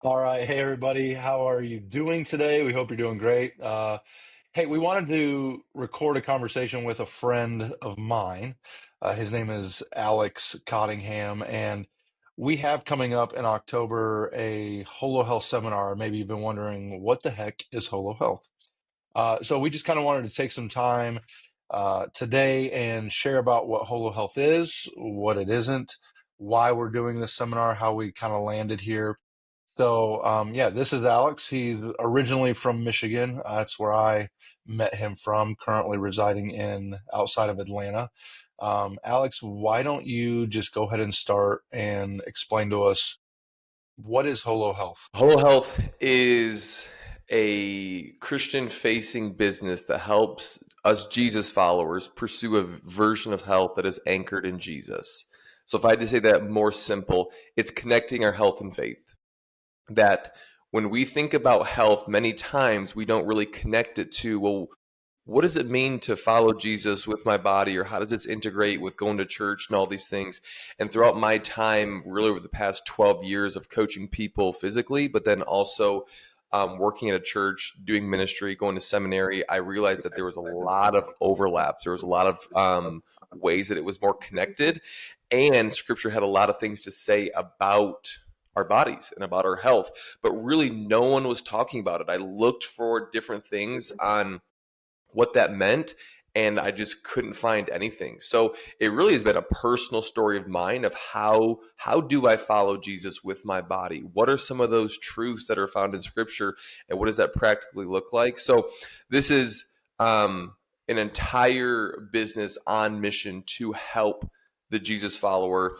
All right. Hey, everybody. How are you doing today? We hope you're doing great. Hey, we wanted to record a conversation with a friend of mine. His name is Alex Cottingham, and we have coming up in October a Holo Health seminar. Maybe you've been wondering what the heck is Holo Health? So we just kind of wanted to take some time today and share about what Holo Health is, what it isn't, why we're doing this seminar, how we kind of landed here. So yeah, this is Alex. He's originally from Michigan. That's where I met him from, currently residing in outside of Atlanta. Alex, why don't you just go ahead and start and explain to us what is Holo Health? Whole Health is a Christian facing business that helps us Jesus followers pursue a version of health that is anchored in Jesus. So, if I had to say that more simple, it's connecting our health and faith. That when we think about health, many times we don't really connect it to, well, what does it mean to follow Jesus with my body, or how does this integrate with going to church and all these things? And throughout my time, really over the past 12 years of coaching people physically, but then also working at a church, doing ministry, going to seminary, I realized that there was a lot of overlaps. There was a lot of ways that it was more connected, and Scripture had a lot of things to say about our bodies and about our health, but really no one was talking about it. I looked for different things on what that meant, and I just couldn't find anything. So it really has been a personal story of mine of how do I follow Jesus with my body? What are some of those truths that are found in Scripture, and what does that practically look like? So this is an entire business on mission to help the Jesus follower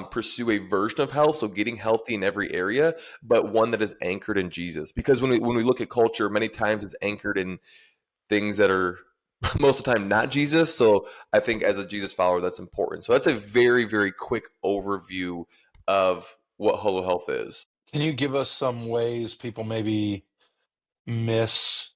pursue a version of health, so getting healthy in every area, but one that is anchored in Jesus. Because when we look at culture, many times it's anchored in things that are most of the time not Jesus. So I think as a Jesus follower, that's important. So that's a very, very quick overview of what Holo Health is. Can you give us some ways people maybe miss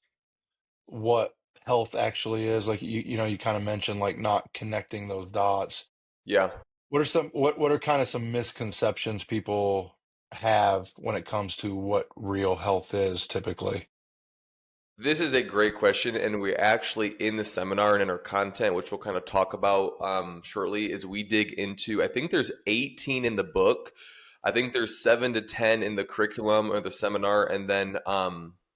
what health actually is? Like you kind of mentioned like not connecting those dots. Yeah. What are kind of some misconceptions people have when it comes to what real health is typically? This is a great question. And we actually, in the seminar and in our content, which we'll kind of talk about shortly, is we dig into, I think there's 18 in the book. I think there's 7 to 10 in the curriculum or the seminar. And then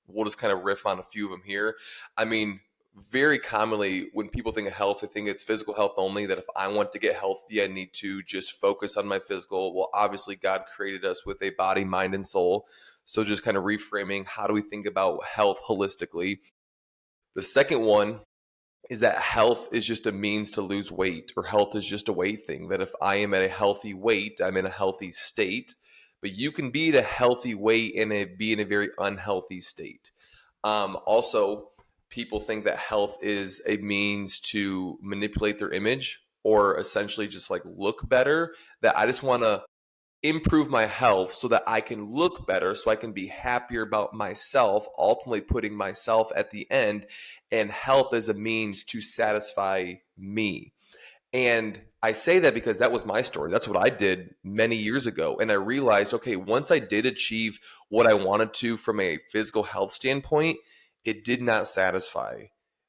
we'll just kind of riff on a few of them here. I mean, very commonly when people think of health, they think it's physical health only, that if I want to get healthy, I need to just focus on my physical. Well, obviously, God created us with a body, mind, and soul. So just kind of reframing, how do we think about health holistically? The second one is that health is just a means to lose weight, or health is just a weight thing. That if I am at a healthy weight, I'm in a healthy state. But you can be at a healthy weight and be in a very unhealthy state. Also, people think that health is a means to manipulate their image, or essentially just like look better. That I just want to improve my health so that I can look better, so I can be happier about myself, ultimately putting myself at the end, and health as a means to satisfy me. And I say that because that was my story. That's what I did many years ago. And I realized, okay, once I did achieve what I wanted to from a physical health standpoint, it did not satisfy.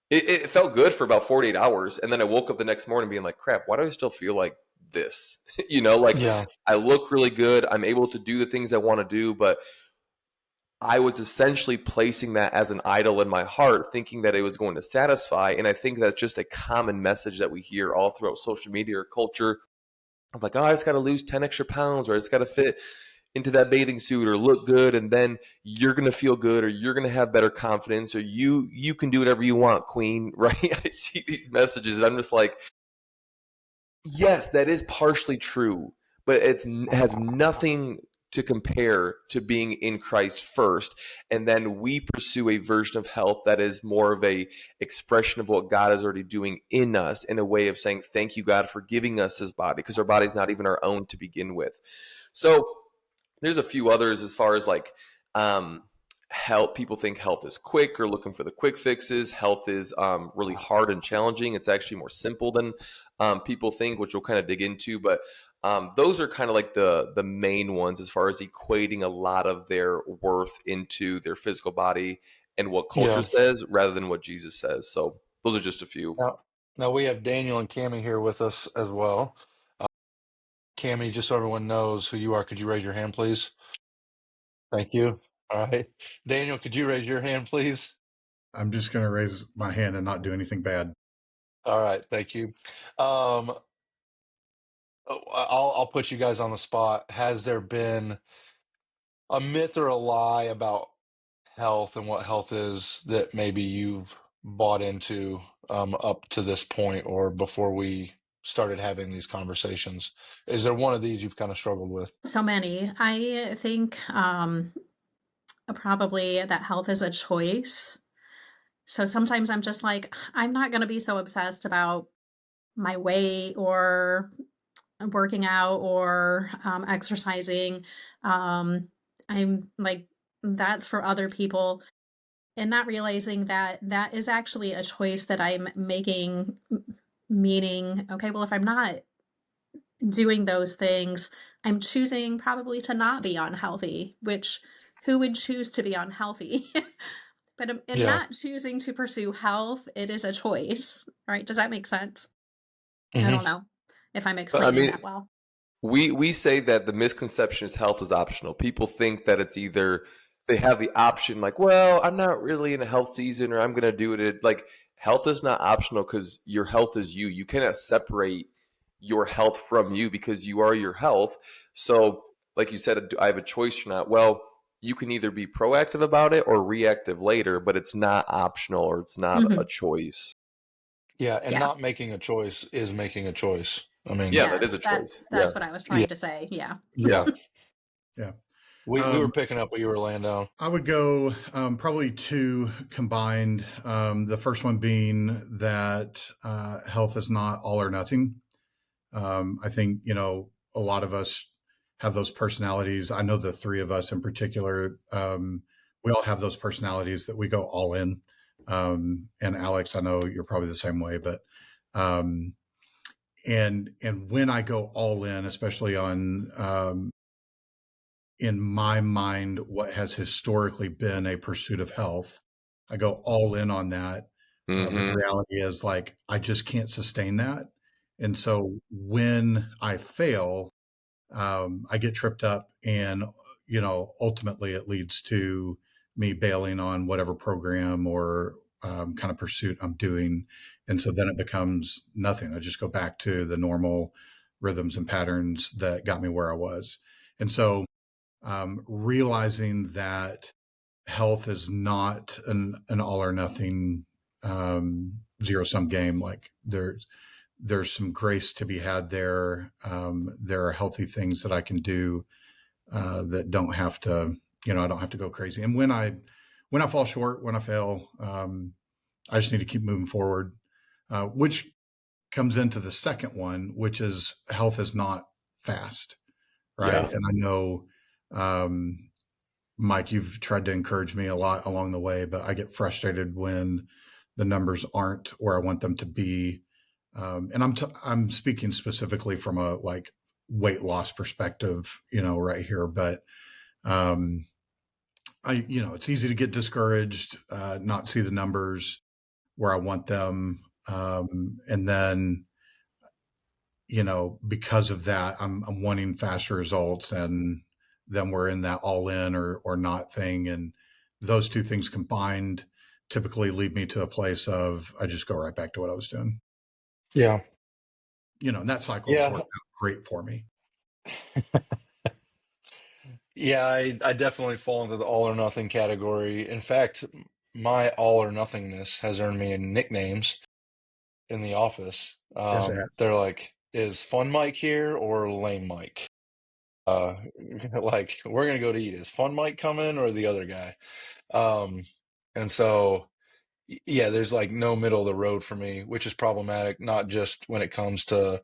It felt good for about 48 hours. And then I woke up the next morning being like, crap, why do I still feel like this? Like Yeah. I look really good. I'm able to do the things I want to do, but I was essentially placing that as an idol in my heart, thinking that it was going to satisfy. And I think that's just a common message that we hear all throughout social media or culture. I'm like, oh, I just got to lose 10 extra pounds, or I just got to fit into that bathing suit or look good, and then you're going to feel good, or you're going to have better confidence, or you can do whatever you want, queen, right? I see these messages and I'm just like, yes, that is partially true, but it has nothing to compare to being in Christ first, and then we pursue a version of health that is more of a expression of what God is already doing in us, in a way of saying thank you, God, for giving us His body, because our body's not even our own to begin with. So there's a few others as far as like health. People think health is quick, or looking for the quick fixes. Health is really hard and challenging. It's actually more simple than people think, which we'll kind of dig into. But Those are kind of like the main ones as far as equating a lot of their worth into their physical body and what culture Yeah. says rather than what Jesus says. So those are just a few. Now we have Daniel and Cammie here with us as well. Uh, Cammie, just so everyone knows who you are, could you raise your hand, please? Thank you. All right. Daniel, could you raise your hand, please? I'm just going to raise my hand and not do anything bad. All right. Thank you. Um, I'll put you guys on the spot. Has there been a myth or a lie about health and what health is that maybe you've bought into up to this point or before we started having these conversations? Is there one of these you've kind of struggled with? So many. I think probably that health is a choice. So sometimes I'm just like, I'm not going to be so obsessed about my weight or working out or exercising. I'm like, that's for other people. And not realizing that that is actually a choice that I'm making, meaning, okay, well, if I'm not doing those things, I'm choosing probably to not be unhealthy, which who would choose to be unhealthy? But in Yeah. not choosing to pursue health, it is a choice, right? Does that make sense? I Hmm. don't know if I'm I explaining mean, that well. we say that the misconception is health is optional. People think that it's either they have the option, like, well, I'm not really in a health season, or I'm going to do it. Like, health is not optional because your health is you. You cannot separate your health from you because you are your health. So, like you said, I have a choice or not. Well, you can either be proactive about it or reactive later, but it's not optional or it's not a Hmm. choice. Yeah. And Yeah. not making a choice is making a choice. I mean, Yeah, that is a Yes, choice. Yeah. that's what I was yeah. trying to say. Yeah. Yeah. Yeah. We were Um, picking up what you were laying down. I would go probably two combined. The first one being that health is not all or nothing. I think, a lot of us have those personalities. I know the three of us in particular, we all have those personalities that we go all in. And Alex, I know you're probably the same way, but um, and when I go all in, especially on in my mind, what has historically been a pursuit of health, I go all in on that. But the Hmm. reality is, like, I just can't sustain that. And so when I fail, I get tripped up, and ultimately it leads to me bailing on whatever program or kind of pursuit I'm doing, and so then it becomes nothing. I just go back to the normal rhythms and patterns that got me where I was, and so realizing that health is not an all or nothing zero sum game. Like there's some grace to be had there. There are healthy things that I can do that don't have to, I don't have to go crazy. And when I fall short, when I fail, I just need to keep moving forward, which comes into the second one, which is health is not fast, right? Yeah. And I know, um, Mike, you've tried to encourage me a lot along the way, but I get frustrated when the numbers aren't where I want them to be. And I'm speaking specifically from a like weight loss perspective, right here. But um, it's easy to get discouraged, not see the numbers where I want them, and then because of that, I'm wanting faster results, and then we're in that all in or not thing, and those two things combined typically lead me to a place of I just go right back to what I was doing. Yeah. And that cycle has Yeah. worked out great for me. Yeah. I definitely fall into the all or nothing category. In fact, my all or nothingness has earned me nicknames in the office. Yes, it has. They're like, is Fun Mike here or Lame Mike? Uh, like, we're gonna go to eat. Is Fun Mike coming or the other guy? Um, and so, yeah, there's like no middle of the road for me, which is problematic, not just when it comes to,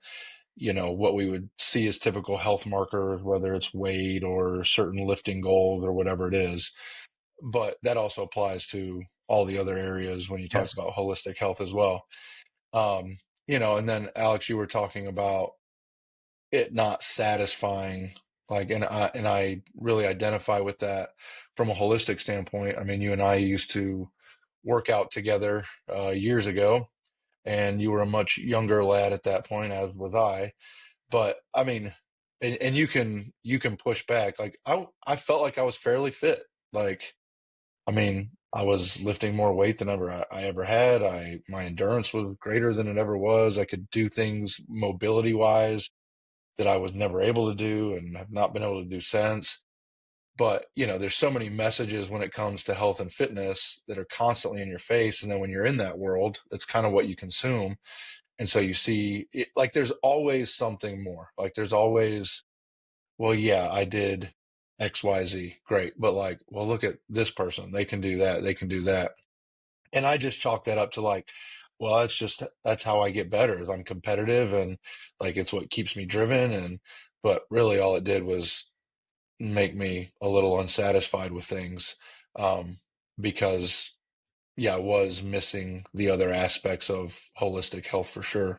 what we would see as typical health markers, whether it's weight or certain lifting goals or whatever it is, but that also applies to all the other areas when you talk Yes. about holistic health as well. Um, and then Alex, you were talking about it not satisfying. Like, and I really identify with that from a holistic standpoint. I mean, you and I used to work out together years ago, and you were a much younger lad at that point, as was I. But I mean, and you can push back. Like I felt like I was fairly fit. Like, I mean, I was lifting more weight than ever I ever had. My endurance was greater than it ever was. I could do things mobility wise that I was never able to do and have not been able to do since. But, there's so many messages when it comes to health and fitness that are constantly in your face. And then when you're in that world, that's kind of what you consume. And so you see it, like there's always something more. Like there's always, well, yeah, I did XYZ. Great. But like, well, look at this person. They can do that. They can do that. And I just chalk that up to like, well, that's how I get better is I'm competitive and like it's what keeps me driven. But really all it did was make me a little unsatisfied with things. Um, because yeah, I was missing the other aspects of holistic health for sure.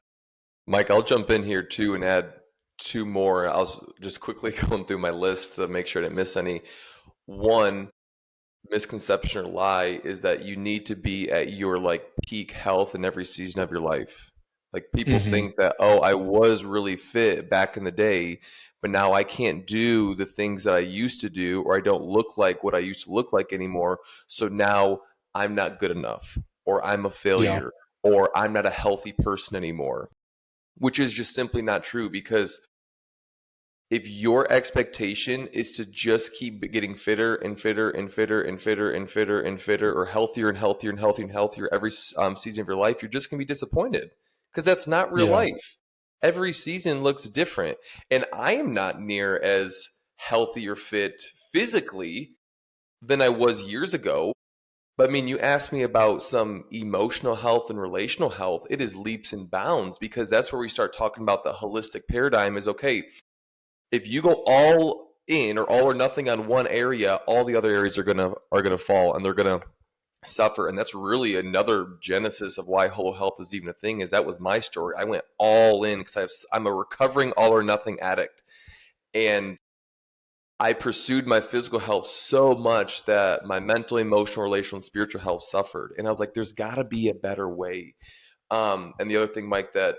Mike, I'll jump in here too and add two more. I was just quickly going through my list to make sure I didn't miss any. One misconception or lie is that you need to be at your like peak health in every season of your life. Like people Hmm. think that, oh, I was really fit back in the day, but now I can't do the things that I used to do, or I don't look like what I used to look like anymore. So now I'm not good enough, or I'm a Yeah. failure, or I'm not a healthy person anymore, which is just simply not true. Because if your expectation is to just keep getting fitter and fitter and fitter and fitter and fitter and fitter, or healthier and healthier and healthier and healthier every season of your life, you're just going to be disappointed, because that's not real Yeah. life. Every season looks different. And I am not near as healthy or fit physically than I was years ago. But I mean, you asked me about some emotional health and relational health. It is leaps and bounds, because that's where we start talking about the holistic paradigm is okay, if you go all in or all or nothing on one area, all the other areas are gonna fall and they're gonna suffer. And that's really another genesis of why Holo Health is even a thing. Is that was my story. I went all in because I'm a recovering all or nothing addict, and I pursued my physical health so much that my mental, emotional, relational, and spiritual health suffered. And I was like, there's got to be a better way. And the other thing, Mike, that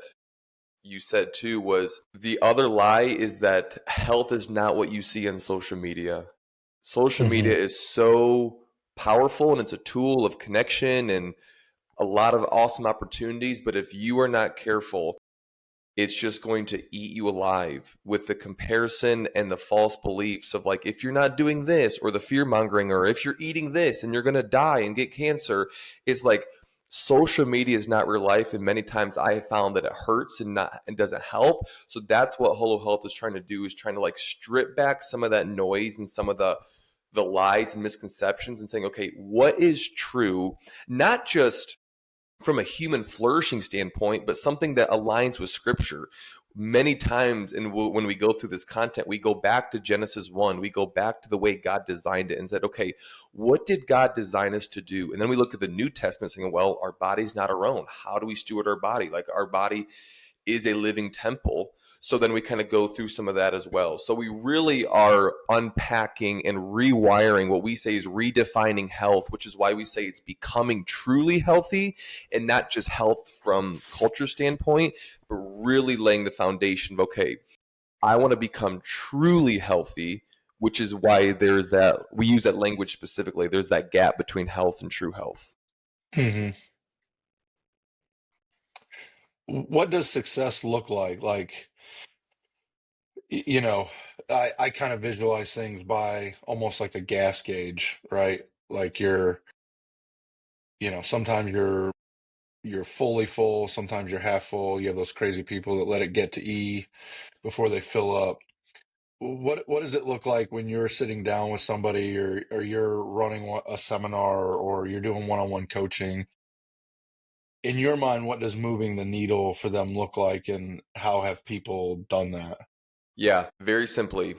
you said too was the other lie is that health is not what you see on social media. Social Hmm. media is so powerful and it's a tool of connection and a lot of awesome opportunities. But if you are not careful, it's just going to eat you alive with the comparison and the false beliefs of like, if you're not doing this, or the fear mongering, or if you're eating this and you're going to die and get cancer. It's like social media is not real life. And many times I have found that it hurts and doesn't help. So that's what Holo Health is trying to do, is trying to like strip back some of that noise and some of the lies and misconceptions and saying, okay, what is true? Not just from a human flourishing standpoint, but something that aligns with scripture. Many times, and when we go through this content, we go back to Genesis 1, we go back to the way God designed it and said, okay, what did God design us to do? And then we look at the New Testament saying, well, our body's not our own. How do we steward our body? Like, our body is a living temple. So then we kind of go through some of that as well. So we really are unpacking and rewiring what we say is redefining health, which is why we say it's becoming truly healthy, and not just health from culture standpoint, but really laying the foundation of, okay, I want to become truly healthy, which is why there's that, we use that language specifically. There's that gap between health and true health. Hmm. What does success look like? Like, y- you know, I kind of visualize things by almost like a gas gauge, right? Like sometimes you're fully full, sometimes you're half full. You have those crazy people that let it get to E before they fill up. What does it look like when you're sitting down with somebody, or you're running a seminar, or you're doing one-on-one coaching? In your mind, what does moving the needle for them look like, and how have people done that? Yeah, very simply,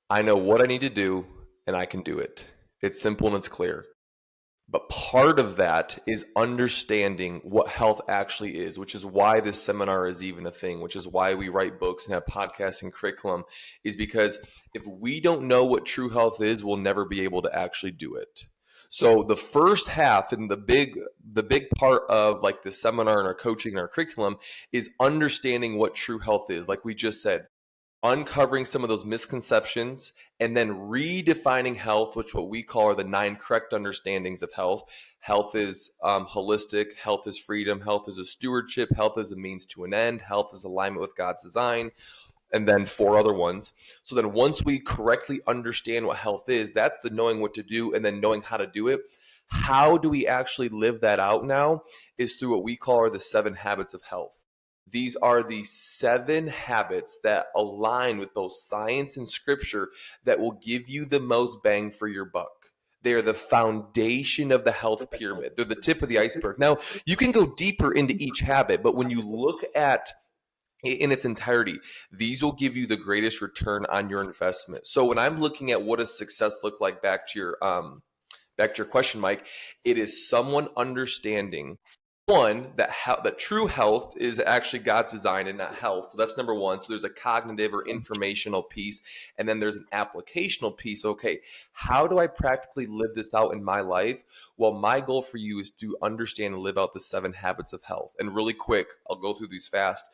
I know what I need to do and I can do it. It's simple and it's clear. But part of that is understanding what health actually is, which is why this seminar is even a thing, which is why we write books and have podcasts and curriculum, is because if we don't know what true health is, we'll never be able to actually do it. So the first half and the big part of like the seminar and our coaching and our curriculum is understanding what true health is. Like we just said, uncovering some of those misconceptions and then redefining health, which what we call are the 9 correct understandings of health. Health is holistic, health is freedom, health is a stewardship, health is a means to an end, health is alignment with God's design, and then 4 other ones. So then once we correctly understand what health is, that's the knowing what to do and then knowing how to do it. How do we actually live that out now is through what we call are the 7 habits of health. These are the 7 habits that align with both science and scripture that will give you the most bang for your buck. They are the foundation of the health pyramid. They're the tip of the iceberg. Now, you can go deeper into each habit, but when you look at in its entirety, these will give you the greatest return on your investment. So when I'm looking at what does success look like, back to your question, Mike, it is someone understanding one that true health is actually God's design and not health. So that's number one. So there's a cognitive or informational piece, and then there's an applicational piece. Okay, how do I practically live this out in my life? Well, my goal for you is to understand and live out the 7 habits of health. And really quick, I'll go through these fast.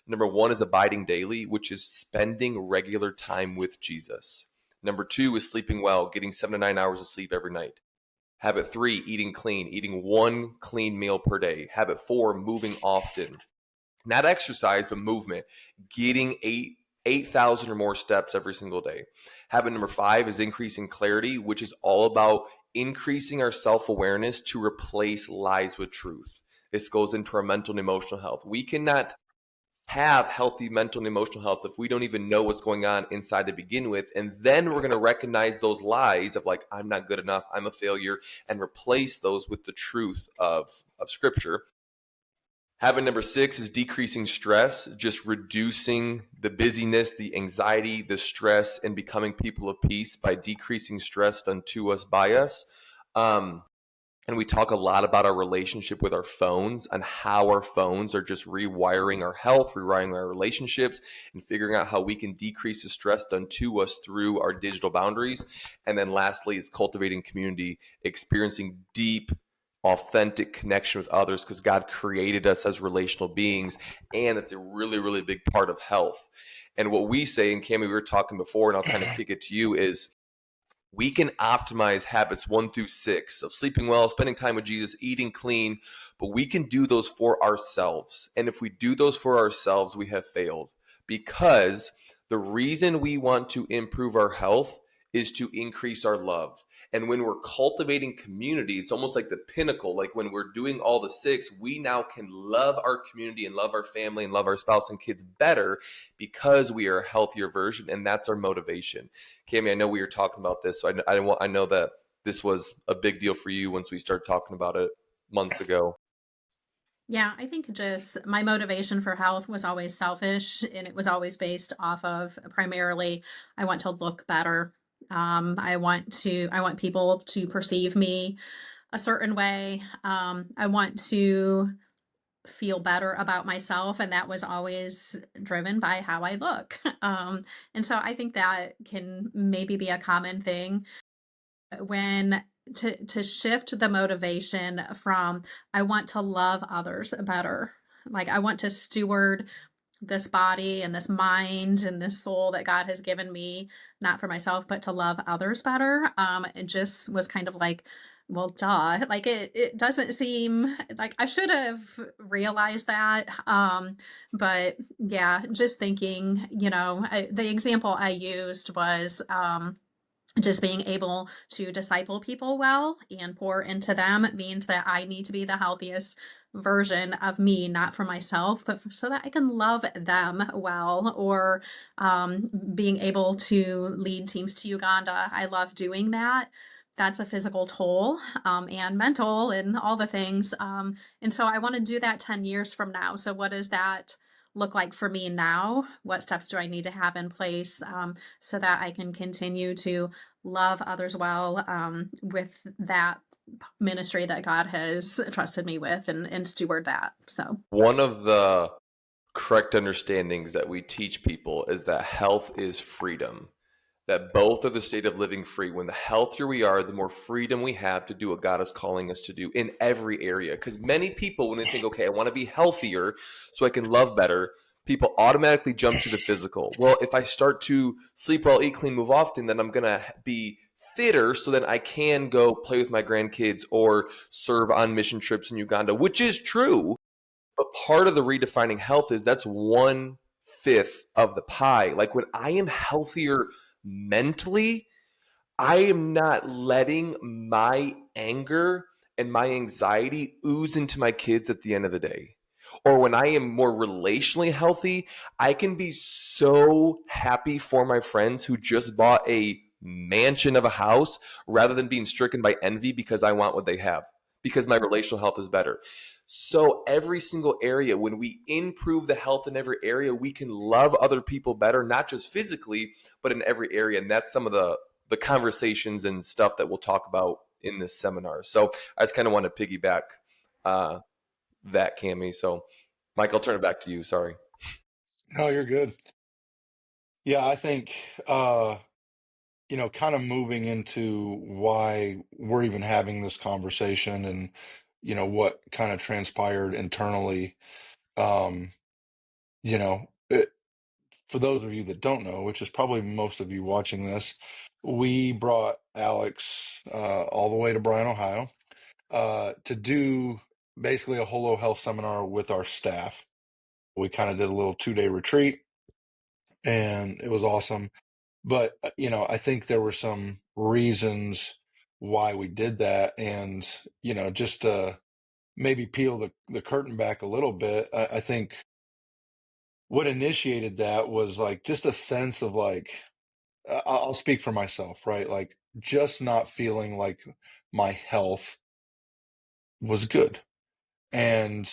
Number 1 is abiding daily, which is spending regular time with Jesus. Number 2 is sleeping well, getting 7 to 9 hours of sleep every night. Habit 3, eating clean, eating 1 clean meal per day. Habit 4, moving often. Not exercise, but movement. Getting 8,000 or more steps every single day. Habit number 5 is increasing clarity, which is all about increasing our self-awareness to replace lies with truth. This goes into our mental and emotional health. We cannot have healthy mental and emotional health if we don't even know what's going on inside to begin with. And then we're going to recognize those lies of like, I'm not good enough, I'm a failure, and replace those with the truth of scripture. Habit number 6 is decreasing stress, just reducing the busyness, the anxiety, the stress, and becoming people of peace by decreasing stress done to us by us. And we talk a lot about our relationship with our phones and how our phones are just rewiring our health, rewiring our relationships, and figuring out how we can decrease the stress done to us through our digital boundaries. And then lastly is cultivating community, experiencing deep, authentic connection with others, because God created us as relational beings, and it's a really, really big part of health. And what we say, and Cammie, we were talking before, and I'll kind of kick it to you, is we can optimize habits 1 through 6 of sleeping well, spending time with Jesus, eating clean, but we can do those for ourselves. And if we do those for ourselves, we have failed, because the reason we want to improve our health is to increase our love. And when we're cultivating community, it's almost like the pinnacle. Like when we're doing all the 6, we now can love our community and love our family and love our spouse and kids better because we are a healthier version. And that's our motivation. Cammie, I know we were talking about this, so I know that this was a big deal for you once we started talking about it months ago. Yeah, I think just my motivation for health was always selfish, and it was always based off of primarily I want to look better. I want people to perceive me a certain way. I want to feel better about myself, and that was always driven by how I look. And so I think that can maybe be a common thing when to shift the motivation from I want to love others better. Like I want to steward this body and this mind and this soul that God has given me, not for myself, but to love others better. It just was kind of like, well, duh. Like it doesn't seem like I should have realized that. But yeah, just thinking, the example I used was, just being able to disciple people well and pour into them means that I need to be the healthiest version of me, not for myself, but so that I can love them well. Or being able to lead teams to Uganda. I love doing that. That's a physical toll, and mental and all the things. And so I want to do that 10 years from now. So what does that look like for me now? What steps do I need to have in place so that I can continue to love others well, with that ministry that God has trusted me with and steward that. So One of the correct understandings that we teach people is that health is freedom, that both are the state of living free. When the healthier we are, the more freedom we have to do what God is calling us to do in every area. Because many people, when they think, okay, I want to be healthier so I can love better, people automatically jump to the physical. Well, if I start to sleep well, eat clean, move often, then I'm going to be fitter so then I can go play with my grandkids or serve on mission trips in Uganda, which is true. But part of the redefining health is that's 1/5 of the pie. Like when I am healthier mentally, I am not letting my anger and my anxiety ooze into my kids at the end of the day. Or when I am more relationally healthy, I can be so happy for my friends who just bought a mansion of a house rather than being stricken by envy because I want what they have, because my relational health is better. So every single area, when we improve the health in every area, we can love other people better, not just physically, but in every area. And that's some of the conversations and stuff that we'll talk about in this seminar. So I just kind of want to piggyback uh, that, Cammie. So Mike, I'll turn it back to you. Sorry. No, you're good. Yeah, I think, kind of moving into why we're even having this conversation and, what kind of transpired internally. Um, you know, it, for those of you that don't know, which is probably most of you watching this, we brought Alex all the way to Bryan, Ohio, to do basically a Holo Health seminar with our staff. We kind of did a little 2-day retreat, and it was awesome. But, I think there were some reasons why we did that. And, just to maybe peel the curtain back a little bit, I think what initiated that was like just a sense of like, I'll speak for myself, right? Like just not feeling like my health was good. And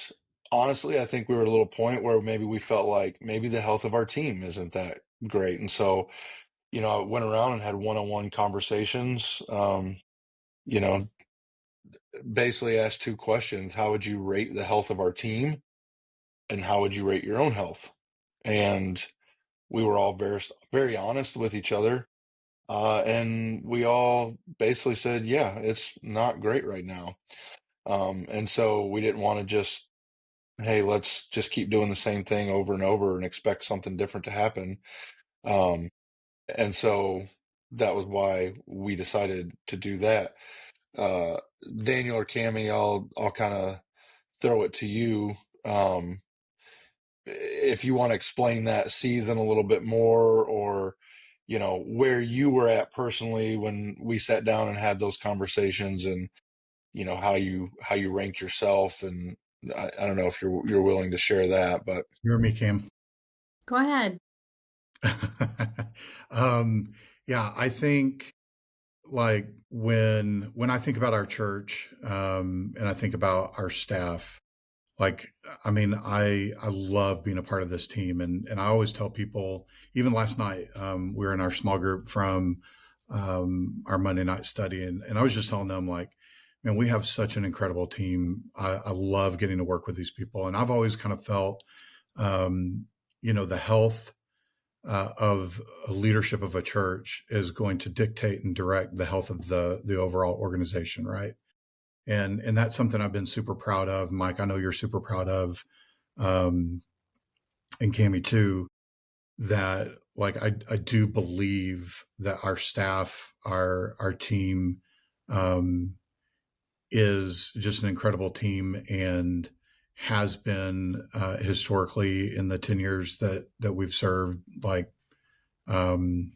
honestly, I think we were at a little point where maybe we felt like maybe the health of our team isn't that great. And so, I went around and had one-on-one conversations, you know, basically asked 2 questions. How would you rate the health of our team? And how would you rate your own health? And we were all very, very honest with each other. And we all basically said, yeah, it's not great right now. And so we didn't want to just, hey, let's just keep doing the same thing over and over and expect something different to happen. Um, and so that was why we decided to do that. Uh, Daniel or Cammie, I'll kind of throw it to you. If you want to explain that season a little bit more, or where you were at personally when we sat down and had those conversations, and how you ranked yourself, and I don't know if you're willing to share that, but You hear me, Cam? go ahead. um, yeah, I think like when I think about our church, and I think about our staff, like I mean, I love being a part of this team, and I always tell people. Even last night, we were in our small group from our Monday night study, and I was just telling them like, man, we have such an incredible team. I love getting to work with these people, and I've always kind of felt, the health of a leadership of a church is going to dictate and direct the health of the overall organization, right? And that's something I've been super proud of. Mike, I know you're super proud of, um, and Cammie too. That like I do believe that our staff, our team, um, is just an incredible team and has been historically in the 10 years that we've served. Like um,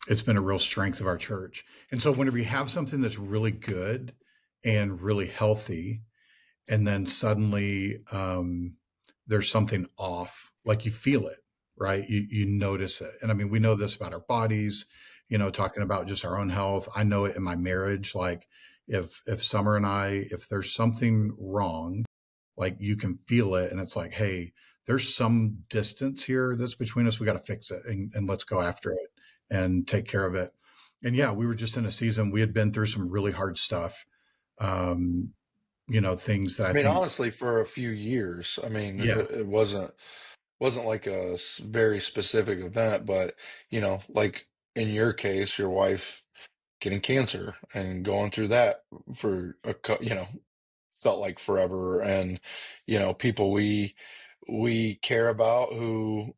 it's been a real strength of our church. And so whenever you have something that's really good and really healthy, and then suddenly there's something off, like you feel it, right? You notice it. And I mean, we know this about our bodies, talking about just our own health. I know it in my marriage. Like if Summer and I, if there's something wrong, like you can feel it, and it's like, hey, there's some distance here that's between us. We got to fix it, and let's go after it and take care of it. And yeah, we were just in a season, we had been through some really hard stuff. things that I I mean, think, honestly, for a few years, I mean, yeah, it wasn't like a very specific event, but like in your case, your wife getting cancer and going through that for felt like forever, and people we care about who,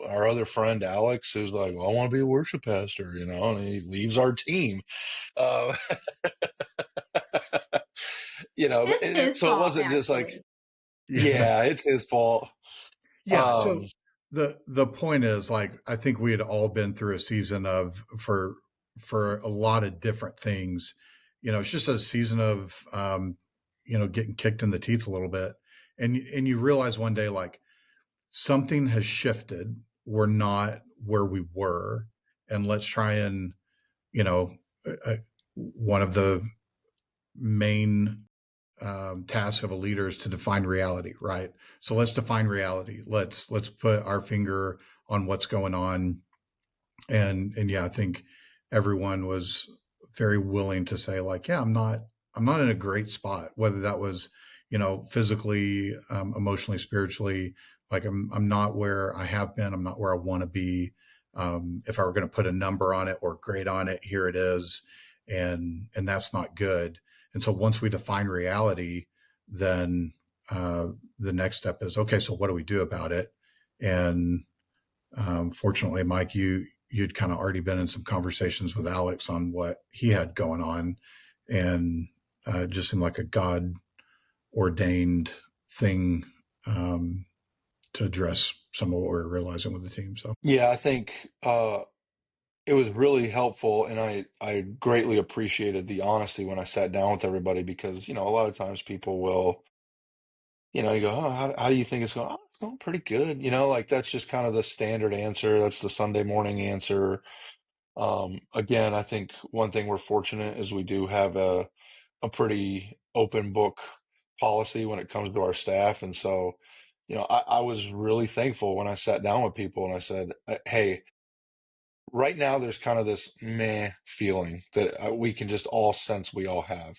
our other friend Alex, who's like, well, I want to be a worship pastor, and he leaves our team. Uh, It's his so it fault, wasn't just like, actually. yeah, yeah, it's his fault. yeah. Um, So the point is, like, I think we had all been through a season of for a lot of different things. It's just a season of getting kicked in the teeth a little bit, and you realize one day, like, something has shifted. We're not where we were, and let's try and you know one of the main task of a leader is to define reality, right? So let's define reality. Let's put our finger on what's going on, and yeah, I think everyone was very willing to say, like, yeah, I'm not in a great spot, whether that was physically, emotionally, spiritually. Like, I'm not where I have been. I'm not where I want to be. If I were going to put a number on it or grade on it, here it is, and that's not good. And so once we define reality, then the next step is, okay, so what do we do about it? And fortunately, Mike, you'd kind of already been in some conversations with Alex on what he had going on, and it just seemed like a God ordained thing, to address some of what we are realizing with the team. So yeah, I think it was really helpful, and I greatly appreciated the honesty when I sat down with everybody, because a lot of times people will, you go, oh, how do you think it's going? Oh, it's going pretty good. Like that's just kind of the standard answer. That's the Sunday morning answer. Again, I think one thing we're fortunate is we do have a pretty open book policy when it comes to our staff. And so, I was really thankful when I sat down with people and I said, hey, right now there's kind of this meh feeling that we can just all sense we all have.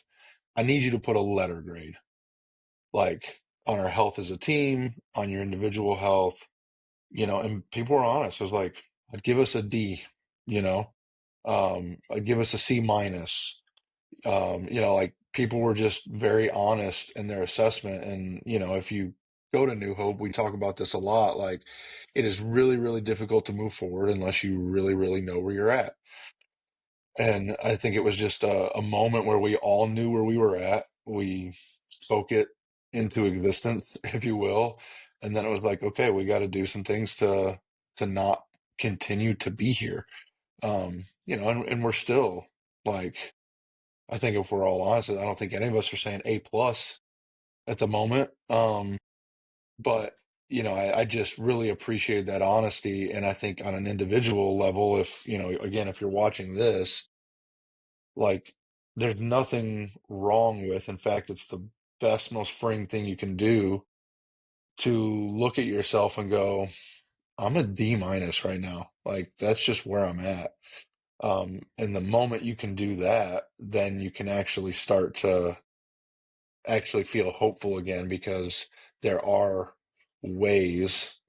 I need you to put a letter grade, like on our health as a team, on your individual health, and people were honest. It was like, I'd give us a D, you know, I'd give us a C minus. Like people were just very honest in their assessment. And, if you go to New Hope, we talk about this a lot. Like it is really, really difficult to move forward unless you really, really know where you're at. And I think it was just a moment where we all knew where we were at. We spoke it into existence, if you will. And then it was like, okay, we got to do some things to not continue to be here. And we're still like, I think if we're all honest, I don't think any of us are saying A plus at the moment. But I just really appreciate that honesty. And I think on an individual level, if again, if you're watching this, like there's nothing wrong with, in fact, it's the best, most freeing thing you can do to look at yourself and go, I'm a D minus right now. Like that's just where I'm at. And the moment you can do that, then you can actually start to actually feel hopeful again, because there are ways,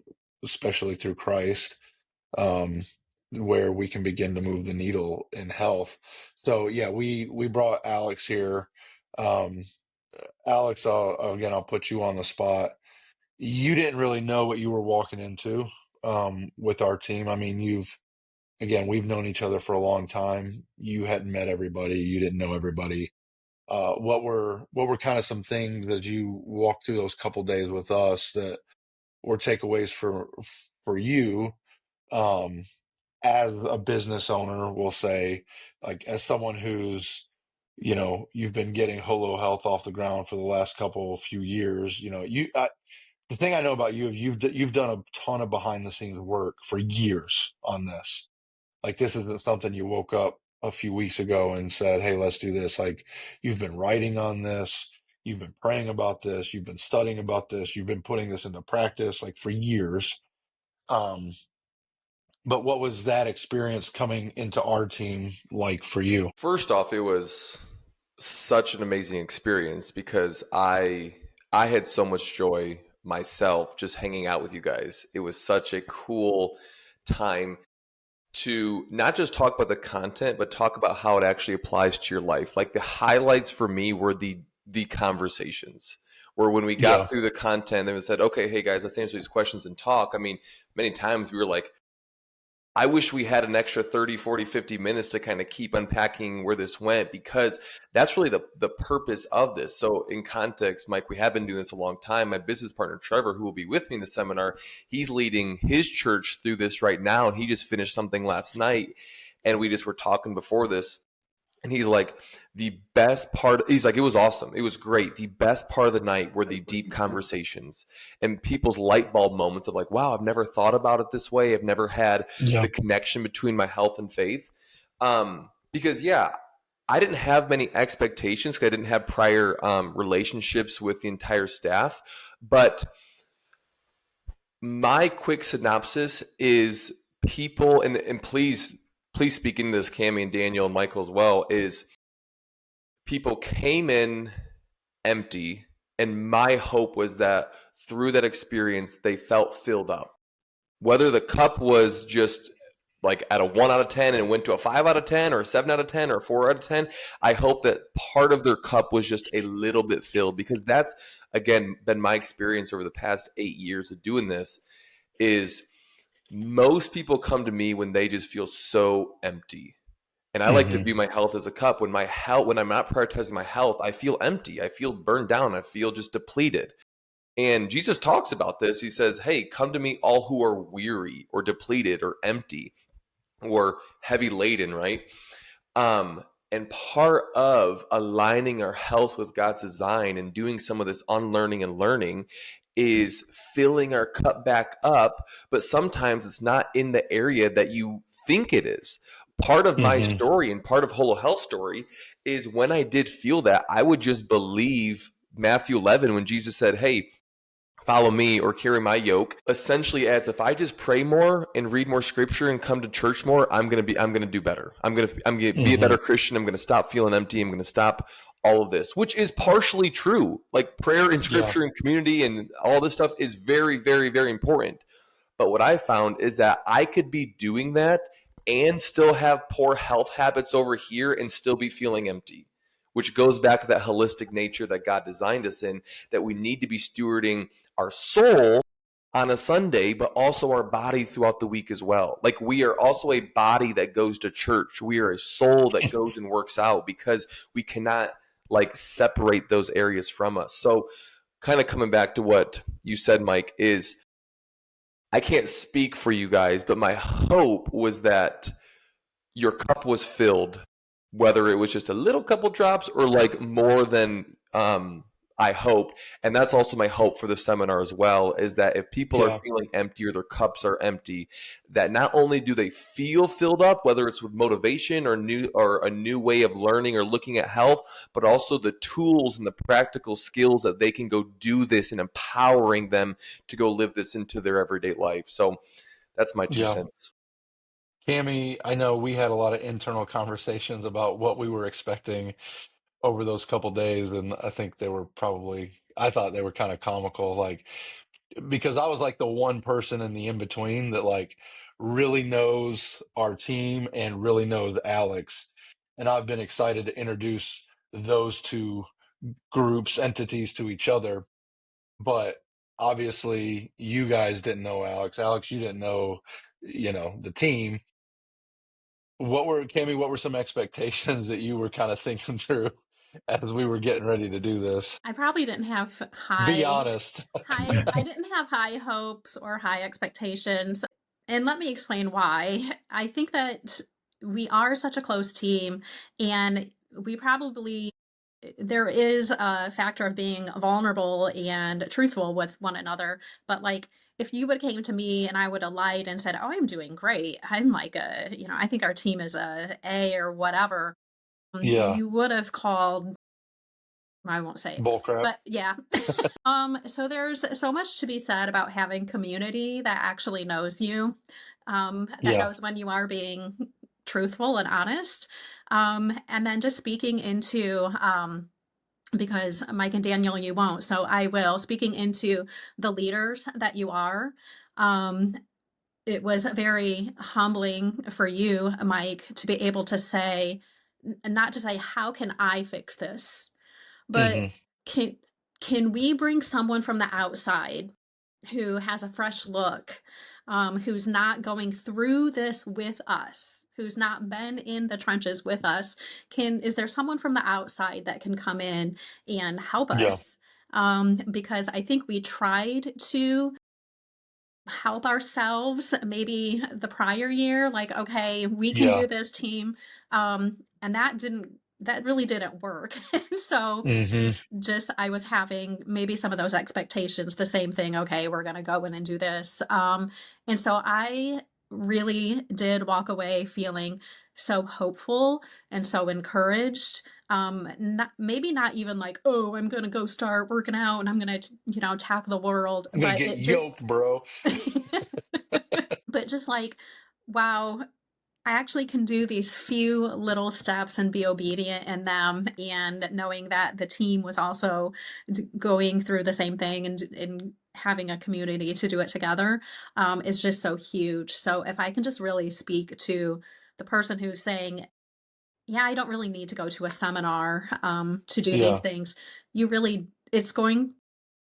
especially through Christ, um, where we can begin to move the needle in health. So yeah, we brought Alex here. Um, Alex, I'll put you on the spot. You didn't really know what you were walking into with our team. I mean, we've known each other for a long time. You hadn't met everybody. You didn't know everybody. What were kind of some things that you walked through those couple days with us that were takeaways for you, um, as a business owner, we'll say, like as someone who's, you've been getting Holo Health off the ground for the last couple few years. The thing I know about you is you've done a ton of behind the scenes work for years on this. Like this isn't something you woke up a few weeks ago and said, "Hey, let's do this." Like you've been writing on this, you've been praying about this, you've been studying about this, you've been putting this into practice like for years. Um, but what was that experience coming into our team like for you? First off, it was such an amazing experience because I had so much joy myself just hanging out with you guys. It was such a cool time to not just talk about the content, but talk about how it actually applies to your life. Like the highlights for me were the conversations. Where when we Yeah. got through the content and we said, okay, hey guys, let's answer these questions and talk. I mean, many times we were like, I wish we had an extra 30, 40, 50 minutes to kind of keep unpacking where this went, because that's really the purpose of this. So in context, Mike, we have been doing this a long time. My business partner, Trevor, who will be with me in the seminar, he's leading his church through this right now. And he just finished something last night. And we just were talking before this. And he's like, the best part, he's like, it was awesome. It was great. The best part of the night were the deep conversations and people's light bulb moments of like, wow, I've never thought about it this way. I've never had Yeah. the connection between my health and faith. Because, yeah, I didn't have many expectations because I didn't have prior relationships with the entire staff. But my quick synopsis is people, and please speak into this, Cammie and Daniel and Michael as well, is people came in empty, and my hope was that through that experience they felt filled up, whether the cup was just like at a 1 out of 10 and went to a 5 out of 10 or a 7 out of 10 or a 4 out of 10. I hope that part of their cup was just a little bit filled, because that's again been my experience over the past 8 years of doing this. Is most people come to me when they just feel so empty. And I like to Hmm. view my health as a cup. When I'm not prioritizing my health, I feel empty. I feel burned down. I feel just depleted. And Jesus talks about this. He says, hey, come to me all who are weary or depleted or empty or heavy laden, right? And part of aligning our health with God's design and doing some of this unlearning and learning is filling our cup back up, but sometimes it's not in the area that you think it is. Part of my Hmm. story and part of HOLO HLTH story is when I did feel that, I would just believe Matthew 11 when Jesus said, hey, follow me or carry my yoke, essentially as if I just pray more and read more scripture and come to church more, I'm going to do better. I'm going to be a Hmm. better Christian. I'm going to stop feeling empty. I'm going to stop all of this, which is partially true. Like prayer and Yeah. scripture and community and all this stuff is very, very, very important. But what I found is that I could be doing that and still have poor health habits over here and still be feeling empty, which goes back to that holistic nature that God designed us in, that we need to be stewarding our soul on a Sunday, but also our body throughout the week as well. Like we are also a body that goes to church. We are a soul that goes and works out, because we cannot like separate those areas from us. So kind of coming back to what you said, Mike, is I can't speak for you guys, but my hope was that your cup was filled, whether it was just a little couple drops or like more than I hoped. And that's also my hope for the seminar as well, is that if people are Yeah. feeling empty or their cups are empty, that not only do they feel filled up, whether it's with motivation or a new way of learning or looking at health, but also the tools and the practical skills that they can go do this and empowering them to go live this into their everyday life. So that's my two Yeah. cents. Cammie, I know we had a lot of internal conversations about what we were expecting over those couple days, and I think I thought they were kind of comical, like because I was like the one person in the in between that like really knows our team and really knows Alex, and I've been excited to introduce those two groups, entities to each other, but obviously you guys didn't know Alex. Alex, you didn't know, the team. Cammie, what were some expectations that you were kind of thinking through as we were getting ready to do this? I probably didn't have Be honest. I didn't have high hopes or high expectations. And let me explain why. I think that we are such a close team, and we probably there is a factor of being vulnerable and truthful with one another. But like if you would have came to me and I would have lied and said, "Oh, I'm doing great. I'm like I think our team is a or whatever," Yeah. you would have called. I won't say, Bullcrap. but yeah. So there's so much to be said about having community that actually knows you, that Yeah. knows when you are being truthful and honest. And then just speaking into, because Mike and Daniel, you won't, so I will, speaking into the leaders that you are. Um, it was very humbling for you, Mike, to be able to say, not to say, how can I fix this? But Hmm. can can we bring someone from the outside who has a fresh look, who's not going through this with us, who's not been in the trenches with us? Is there someone from the outside that can come in and help Yeah. us? Because I think we tried to help ourselves maybe the prior year, like, okay, we can Yeah. do this, team. And that really didn't work. And so Hmm. just I was having maybe some of those expectations, the same thing, okay, we're going to go in and do this. And so I really did walk away feeling so hopeful and so encouraged. Maybe not even like, oh, I'm going to go start working out and I'm going to, tackle the world, I'm gonna but get it just yoked, bro. but just like, wow, I actually can do these few little steps and be obedient in them. And knowing that the team was also going through the same thing and having a community to do it together, is just so huge. So if I can just really speak to the person who's saying, yeah, I don't really need to go to a seminar, to do these Yeah. things. It's going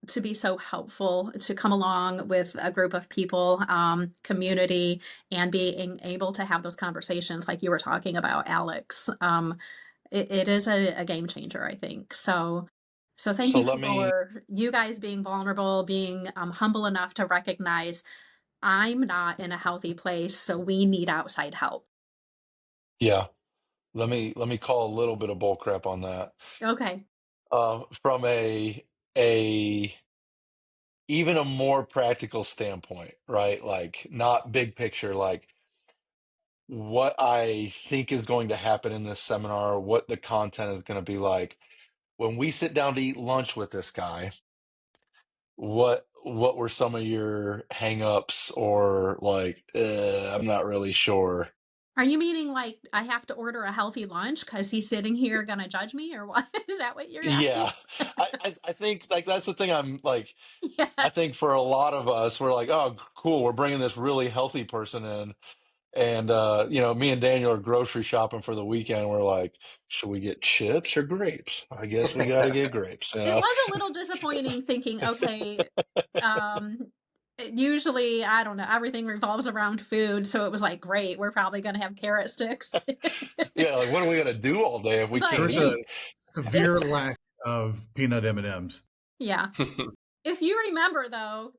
to be so helpful to come along with a group of people, community, and being able to have those conversations like you were talking about, Alex. It is a game changer, I think. So thank So you let me, for you guys being vulnerable, being humble enough to recognize I'm not in a healthy place, so we need outside help. yeah, let me call a little bit of bull crap on that. Okay. From a even a more practical standpoint, right? Like not big picture, like what I think is going to happen in this seminar, what the content is going to be like. When we sit down to eat lunch with this guy, what were some of your hangups or like, I'm not really sure. Are you meaning like I have to order a healthy lunch because he's sitting here gonna judge me, or what? Is that what you're asking? Yeah, I think like that's the thing. I'm like, Yeah. I think for a lot of us, we're like, oh, cool, we're bringing this really healthy person in. And me and Daniel are grocery shopping for the weekend. We're like, should we get chips or grapes? I guess we got to get grapes, you It know? was a little disappointing thinking, okay, um, usually, I don't know, everything revolves around food, so it was like, great, we're probably gonna have carrot sticks. Yeah, like what are we gonna do all day if we But can't There's a eat? severe lack of peanut M&Ms. yeah. If you remember though,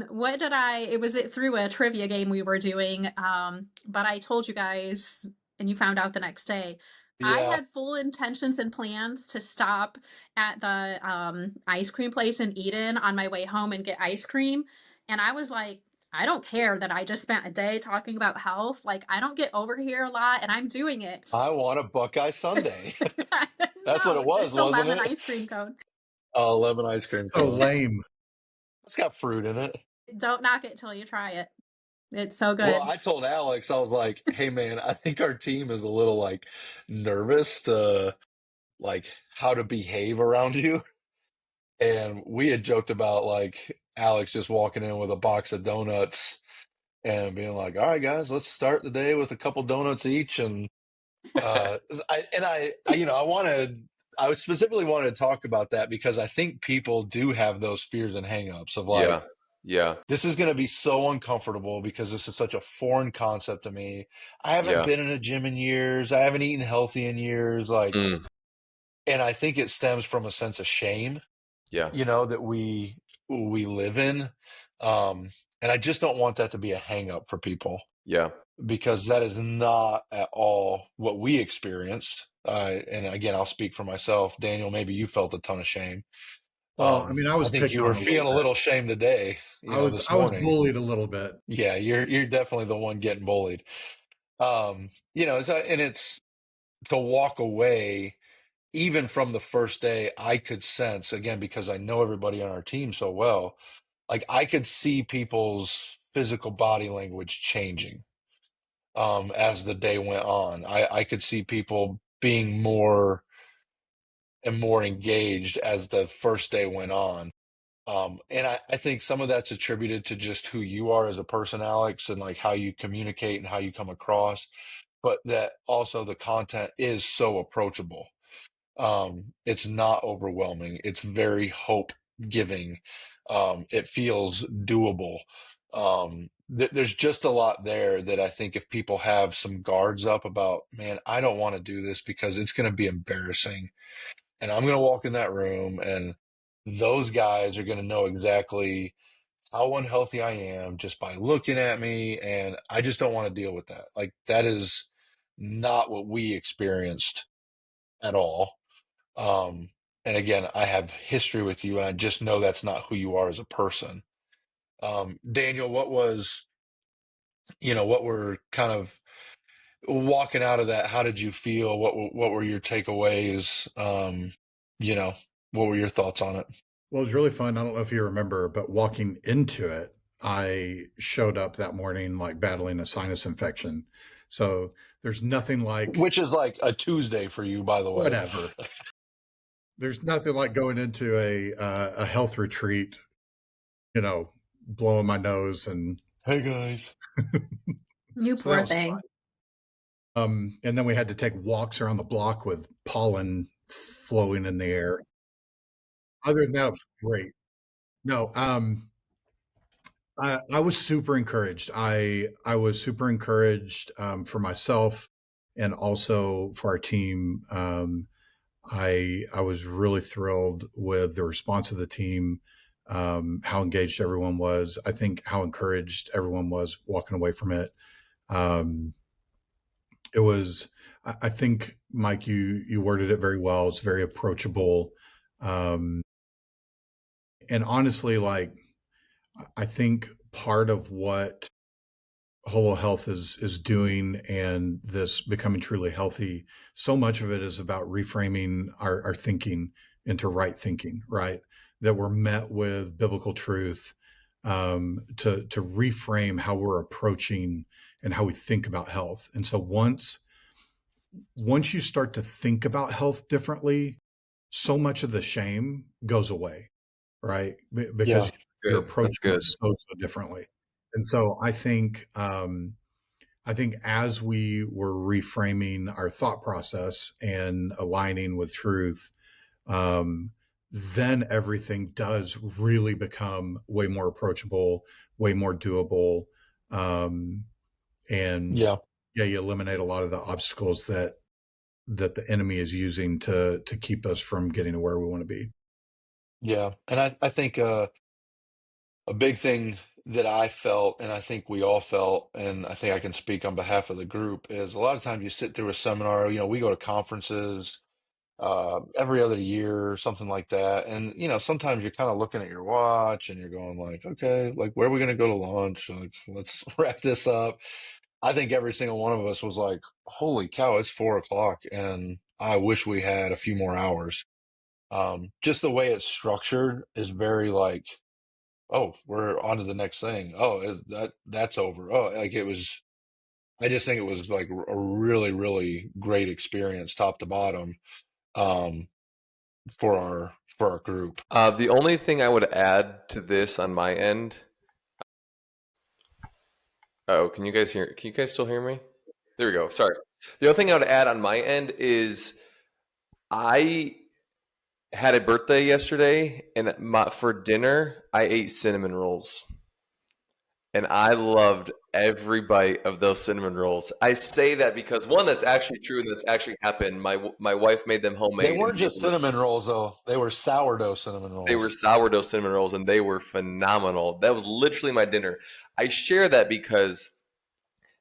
what did it was it through a trivia game we were doing, but I told you guys and you found out the next day. I Yeah, had full intentions and plans to stop at the ice cream place in Eden on my way home and get ice cream. And I was like, I don't care that I just spent a day talking about health. Like, I don't get over here a lot and I'm doing it. I want a Buckeye Sunday. That's what it No, was, just a wasn't lemon it? ice cream cone. Lemon ice cream So cone. lame. It's got fruit in it. Don't knock it till you try it. It's so Well, good. I told Alex, I was like, hey man, I think our team is a little like nervous to like how to behave around you. And we had joked about like Alex just walking in with a box of donuts and being like, "All right, guys, let's start the day with a couple donuts each." And I specifically wanted to talk about that because I think people do have those fears and hangups of like, Yeah. Yeah. this is going to be so uncomfortable because this is such a foreign concept to me. I haven't Yeah. been in a gym in years. I haven't eaten healthy in years. Like, Mm. and I think it stems from a sense of shame, Yeah. that we live in. And I just don't want that to be a hang up for people Yeah. because that is not at all what we experienced. And again, I'll speak for myself. Daniel, maybe you felt a ton of shame. Well, I mean, I I was think picked you were on a little feeling a bit. little shame today, this I was morning. bullied a little bit. Yeah, you're definitely the one getting bullied. And it's to walk away even from the first day, I could sense again because I know everybody on our team so well, like I could see people's physical body language changing. as the day went on. I could see people being more and more engaged as the first day went on. And I think some of that's attributed to just who you are as a person, Alex, and like how you communicate and how you come across, but that also the content is so approachable. It's not overwhelming. It's very hope giving. It feels doable. There's just a lot there that I think if people have some guards up about, man, I don't want to do this because it's going to be embarrassing. And I'm going to walk in that room and those guys are going to know exactly how unhealthy I am just by looking at me. And I just don't want to deal with that. Like, that is not what we experienced at all. Um, and again, I have history with you, and I just know that's not who you are as a person. Daniel, what were kind of walking out of that? How did you feel? What were your takeaways? You know, what were your thoughts on it? Well, it was really fun. I don't know if you remember, but walking into it, I showed up that morning like battling a sinus infection. So there's nothing like Which is like a Tuesday for you, by the way. whatever. There's nothing like going into a health retreat, blowing my nose, and Hey guys. You so that poor was fun. thing. And then we had to take walks around the block with pollen flowing in the air. Other than that, it was great. No, I was super encouraged. I was super encouraged for myself and also for our team. I was really thrilled with the response of the team, how engaged everyone was. I think how encouraged everyone was walking away from it. Um, it was, I think, Mike, you worded it very well. It's very approachable, um, and honestly, like I think part of what Holo Health is doing and this becoming truly healthy, so much of it is about reframing our thinking into right thinking, right? That we're met with biblical truth, to reframe how we're approaching and how we think about health. And so once you start to think about health differently, so much of the shame goes away, right? Yeah. Because you're Good. That's approaching it good. so differently. And so I think as we were reframing our thought process and aligning with truth, um, then everything does really become way more approachable, way more doable, um, and Yeah. yeah, you eliminate a lot of the obstacles that the enemy is using to keep us from getting to where we want to be. Yeah. And I think a big thing that I felt, and I think we all felt, and I think I can speak on behalf of the group, is a lot of times you sit through a seminar, we go to conferences every other year or something like that. And, sometimes you're kind of looking at your watch and you're going like, okay, like where are we going to go to lunch? Like, let's wrap this up. I think every single one of us was like, holy cow, it's 4 o'clock and I wish we had a few more hours. Just the way it's structured is very like, oh, we're on to the next thing. Oh, that's over. Oh, like it was, I just think it was like a really, really great experience top to bottom. Um, for our group. The only thing I would add to this on my end. Oh, can you guys hear? Can you guys still hear me? There we go. Sorry. The other thing I would add on my end is I had a birthday yesterday, and for dinner I ate cinnamon rolls, and I loved every bite of those cinnamon rolls. I say that because one, that's actually true, and that's actually happened. My wife made them They homemade, weren't and just cinnamon rolls though. They were sourdough cinnamon they were rolls. sourdough cinnamon rolls, and they were phenomenal. That was literally my dinner. I share that because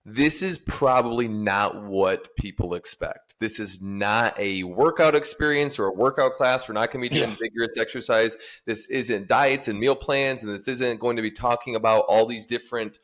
this is probably not what people expect. This is not a workout experience or a workout class. We're not going to be Yeah. doing vigorous exercise. This isn't diets and meal plans, and this isn't going to be talking about all these different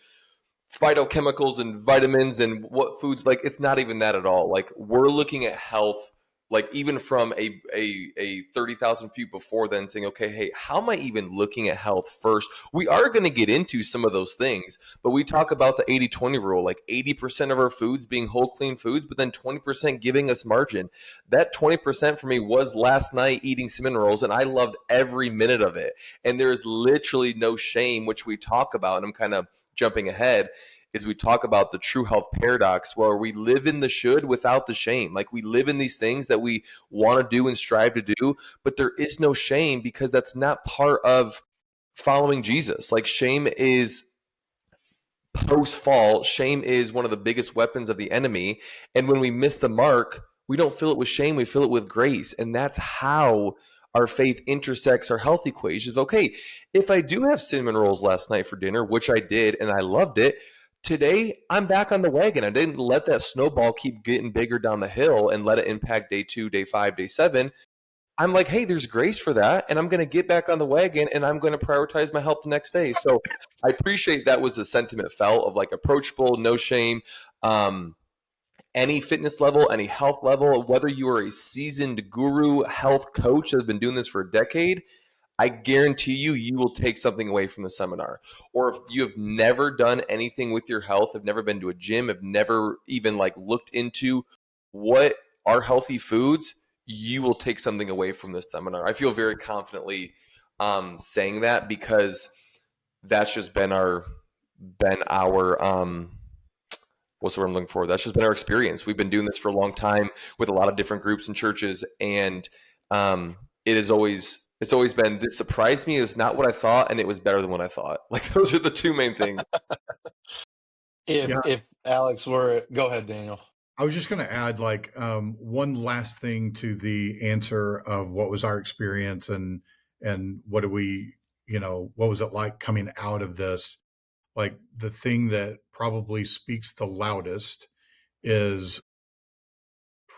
phytochemicals and vitamins and what foods. Like, it's not even that at all. Like, we're looking at health like even from a 30,000 feet before then, saying, okay, hey, how am I even looking at health first? We are going to get into some of those things, but we talk about the 80-20 rule, like 80% of our foods being whole, clean foods, but then 20% giving us margin. That 20% for me was last night eating cinnamon rolls, and I loved every minute of it. And there's literally no shame, which we talk about, and I'm kind of jumping ahead, is we talk about the true health paradox, where we live in the should without the shame. Like, we live in these things that we want to do and strive to do, but there is no shame, because that's not part of following Jesus. Like, shame is post fall. Shame is one of the biggest weapons of the enemy. And when we miss the mark, we don't fill it with shame, we fill it with grace. And that's how our faith intersects our health equations. Okay, if I do have cinnamon rolls last night for dinner, which I did, and I loved it, today I'm back on the wagon. I didn't let that snowball keep getting bigger down the hill and let it impact day 2, day 5, day 7. I'm like, hey, there's grace for that, and I'm going to get back on the wagon, and I'm going to prioritize my health the next day. So I appreciate that was a sentiment felt of like approachable, no shame. Any fitness level, any health level, whether you are a seasoned guru health coach that has been doing this for a decade, I guarantee you, you will take something away from the seminar. Or if you have never done anything with your health, have never been to a gym, have never even like looked into what are healthy foods, you will take something away from this seminar. I feel very confidently saying that, because that's just been our what's the word I'm looking for? That's just been our experience. We've been doing this for a long time with a lot of different groups and churches, and it's always been, this surprised me. It was not what I thought, and it was better than what I thought. Like, those are the two main things. Yeah, If Alex were, go ahead, Daniel. I was just going to add like one last thing to the answer of what was our experience and what do we, what was it like coming out of this? Like, the thing that probably speaks the loudest is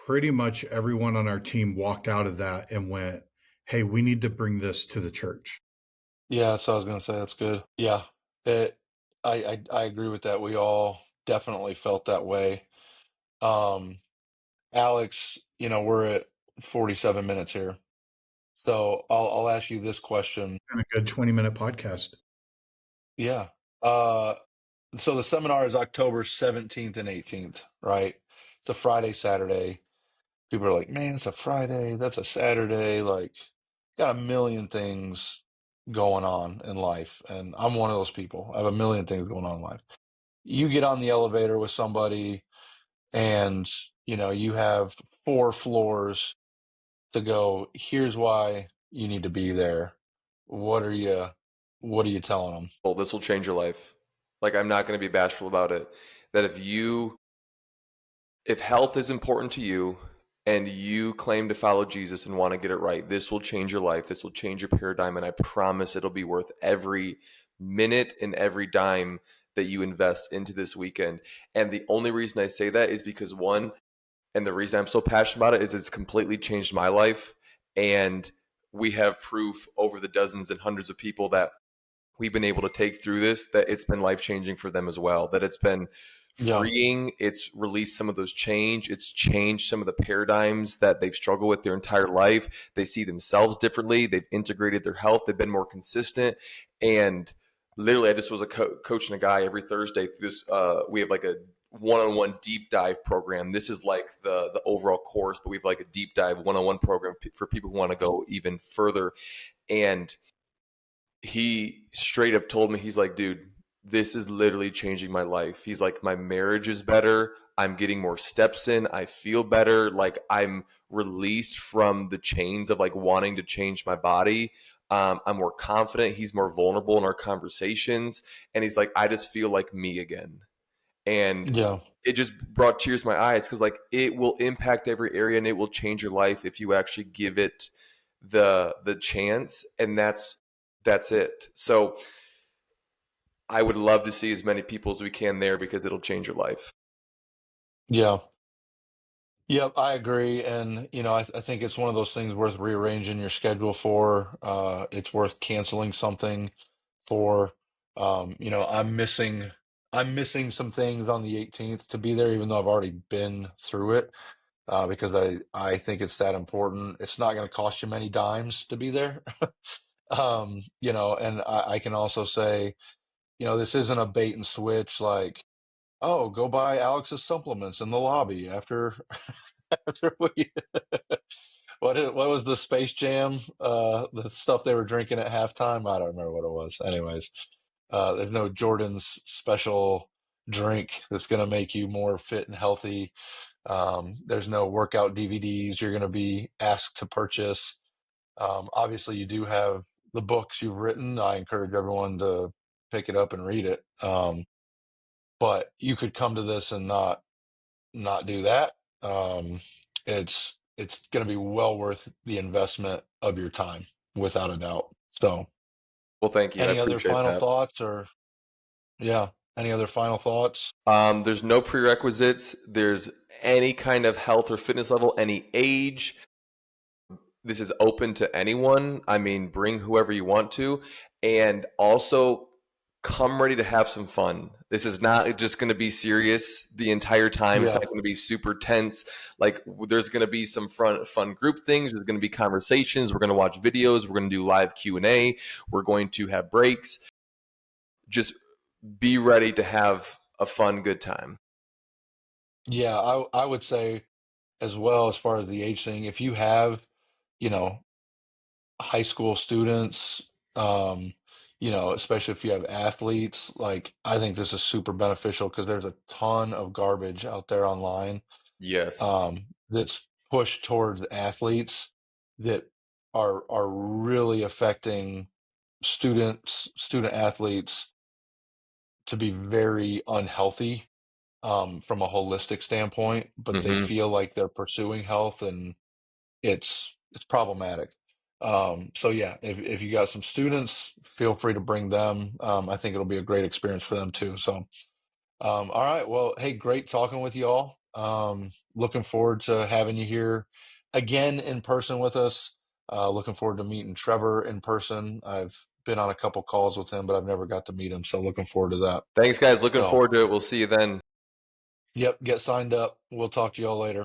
pretty much everyone on our team walked out of that and went, hey, we need to bring this to the church. Yeah, so I was gonna say that's good. Yeah, it, I agree with that. We all definitely felt that way. Um, Alex, we're at 47 minutes here, so I'll ask you this question. And a good 20-minute podcast. Yeah. So the seminar is October 17th and 18th, right? It's a Friday, Saturday. People are like, man, it's a Friday, that's a Saturday. Like, got a million things going on in life. And I'm one of those people. I have a million things going on in life. You get on the elevator with somebody and, you have 4 floors to go. Here's why you need to be there. What are you telling them? Well, this will change your life. Like, I'm not going to be bashful about it. That if health is important to you and you claim to follow Jesus and want to get it right, this will change your life. This will change your paradigm. And I promise it'll be worth every minute and every dime that you invest into this weekend. And the only reason I say that is because, one, and the reason I'm so passionate about it, is it's completely changed my life. And we have proof over the dozens and hundreds of people that we've been able to take through this, that it's been life-changing for them as well, that it's been Yeah. freeing. It's released some of those it's changed some of the paradigms that they've struggled with their entire life. They see themselves differently. They've integrated their health. They've been more consistent. And literally, I just was coaching a guy every Thursday through this. We have like a one-on-one deep dive program. This is like the overall course, but we have like a deep dive one-on-one program for people who want to go even further. And he straight up told me, he's like, dude, this is literally changing my life. He's like, my marriage is better. I'm getting more steps in. I feel better. Like, I'm released from the chains of like wanting to change my body. I'm more confident. He's more vulnerable in our conversations. And he's like, I just feel like me again. And Yeah. it just brought tears to my eyes, because like, it will impact every area and it will change your life if you actually give it the chance. And that's it. So I would love to see as many people as we can there, because it'll change your life. Yeah. Yep, I agree. And, I think it's one of those things worth rearranging your schedule for. It's worth canceling something for. I'm missing some things on the 18th to be there, even though I've already been through it. because I think it's that important. It's not going to cost you many dimes to be there. And I can also say, this isn't a bait and switch like, oh, go buy Alex's supplements in the lobby after after we what was the Space Jam the stuff they were drinking at halftime? I don't remember what it was. Anyways, there's no Jordan's special drink that's going to make you more fit and healthy. There's no workout DVDs you're going to be asked to purchase. Obviously, you do have the books you've written. I encourage everyone to pick it up and read it. But you could come to this and not do that. It's going to be well worth the investment of your time, without a doubt. So, Well, thank you. I any other appreciate final that. thoughts, or yeah, any other final thoughts? There's no prerequisites. There's any kind of health or fitness level, any age. This is open to anyone. I mean, bring whoever you want to. And also come ready to have some fun. This is not just going to be serious the entire time. It's Yeah. not going to be super tense. Like, there's going to be some fun group things. There's going to be conversations. We're going to watch videos. We're going to do live Q&A. We're going to have breaks. Just be ready to have a fun, good time. Yeah, I would say as well, as far as the age thing, if you have, you know, high school students, especially if you have athletes, like I think this is super beneficial because there's a ton of garbage out there online Yes. that's pushed towards athletes that are really affecting student athletes to be very unhealthy from a holistic standpoint, but they Mm-hmm. feel like they're pursuing health, and it's problematic. So yeah, if you got some students, feel free to bring them. I think it'll be a great experience for them too. So all right, well, hey, great talking with you all. Looking forward to having you here again in person with us. Looking forward to meeting Trevor in person. I've been on a couple calls with him, but I've never got to meet him. So looking forward to that. Thanks, guys. Looking So, forward to it. We'll see you then. yep, get signed up. We'll talk to y'all later.